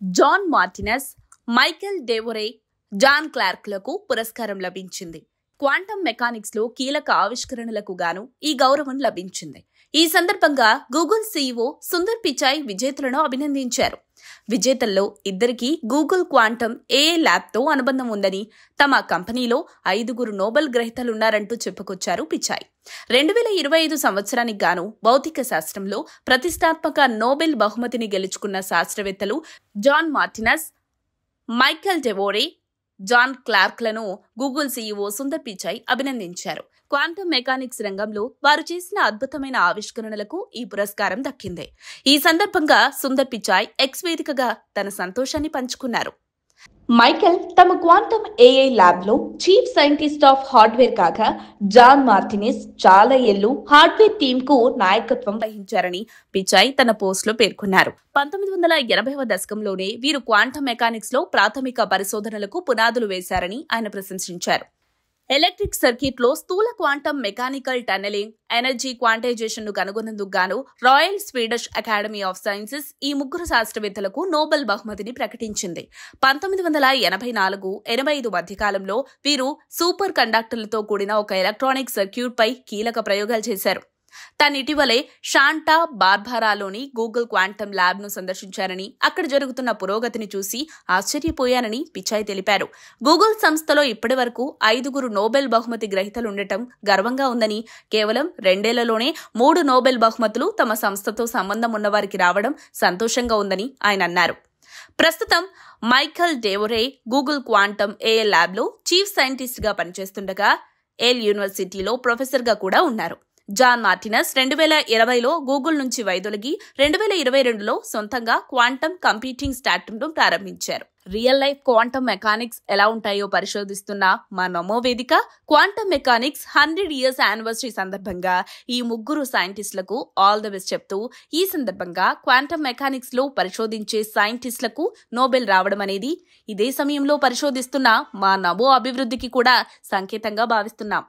John Martinis, Michel Devoret, John క్లార్క్లకు పురస్కారం లభించింది. Quantum mechanics లో కీలక ఆవిష్కరణలకు గాను ఈ గౌరవం లభించింది. ఈ సందర్భంగా గూగుల్ సీఈఓ సుందర్ పిచాయ్ విజేతలను అభినందించారు. విజేతల్లో ఇద్దరికీ గూగుల్ క్వాంటం ఏఐ ల్యాబ్ తో అనుబంధం ఉందని, తమ కంపెనీలో 5 నోబెల్ గ్రహీతలున్నారంటూ చెప్పుకొచ్చారు పిచాయ్. 2025 సంవత్సరానికి గాను భౌతిక శాస్త్రంలో ప్రతిష్టాత్మక నోబెల్ బహుమతిని గెలుచుకున్న శాస్త్రవేత్తలు John Martinis, Michel Devoret, John క్లార్క్లను గూగుల్ సీఈఓ సుందర్ పిచాయ్ అభినందించారు. క్వాంటం మెకానిక్స్ రంగంలో వారు చేసిన అద్భుతమైన ఆవిష్కరణలకు ఈ పురస్కారం దక్కింది. ఈ సందర్భంగా సుందర్ పిచాయ్ ఎక్స్ వేదికగా తన సంతోషాన్ని పంచుకున్నారు. మైకెల్ తమ క్వాంటం ఏఐ ల్యాబ్ లో చీఫ్ సైంటిస్ట్ ఆఫ్ హార్డ్వేర్ కాగా, జాన్ మార్టినెస్ చాలా ఏళ్లు హార్డ్వేర్ టీమ్ కు నాయకత్వం వహించారని పిచాయ్ తన పోస్ట్ లో పేర్కొన్నారు. 1980వ దశకంలోనే వీరు క్వాంటం మెకానిక్స్ లో ప్రాథమిక పరిశోధనలకు పునాదులు వేశారని ఆయన ప్రశంసించారు. ఎలక్ట్రిక్ సర్క్యూట్ లో స్థూల quantum mechanical tunnelling, energy quantisation ను కనుగొనేందుకు గాను Royal Swedish Academy of Sciences ఈ ముగ్గురు శాస్త్రవేత్తలకు నోబెల్ బహుమతిని ప్రకటించింది. 1984-85 మధ్యకాలంలో వీరు సూపర్ కండక్టర్లతో కూడిన ఒక ఎలక్ట్రానిక్ సర్క్యూట్ పై కీలక ప్రయోగాలు చేశారు. తాను ఇటీవలే శాంటా బార్బరాలోని గూగుల్ క్వాంటం ల్యాబ్ ను సందర్శించారని, అక్కడ జరుగుతున్న పురోగతిని చూసి ఆశ్చర్యపోయానని పిచాయ్ తెలిపారు. గూగుల్ సంస్థలో ఇప్పటి వరకు 5 నోబెల్ బహుమతి గ్రహీతలు ఉండటం గర్వంగా ఉందని, కేవలం 2 ఏళ్లలోనే 3 నోబెల్ బహుమతులు తమ సంస్థతో సంబంధం ఉన్నవారికి రావడం సంతోషంగా ఉందని ఆయన అన్నారు. ప్రస్తుతం Michel Devoret Google quantum AI lab లో చీఫ్ సైంటిస్ట్ గా పనిచేస్తుండగా, ఏల్ యూనివర్సిటీలో ప్రొఫెసర్ గా కూడా ఉన్నారు. జాన్ మార్టినెస్ 2020లో గూగుల్ నుంచి వైదొలిగి 2022లో సొంతంగా క్వాంటం కంప్యూటింగ్ స్టార్టప్ ను ప్రారంభించారు. రియల్ లైఫ్ క్వాంటం మెకానిక్స్ ఎలా ఉంటాయో పరిశోధిస్తున్న మా నమో వేదిక క్వాంటం మెకానిక్స్ 100 years యానివర్సరీ సందర్భంగా ఈ ముగ్గురు సైంటిస్టులకు ఆల్ ది బెస్ట్ చెప్తూ, ఈ సందర్భంగా క్వాంటం మెకానిక్స్ లో పరిశోధించే సైంటిస్టులకు నోబెల్ రావడం అనేది ఇదే సమయంలో పరిశోధిస్తున్న మా నమో అభివృద్ధికి కూడా సంకేతంగా భావిస్తున్నాం.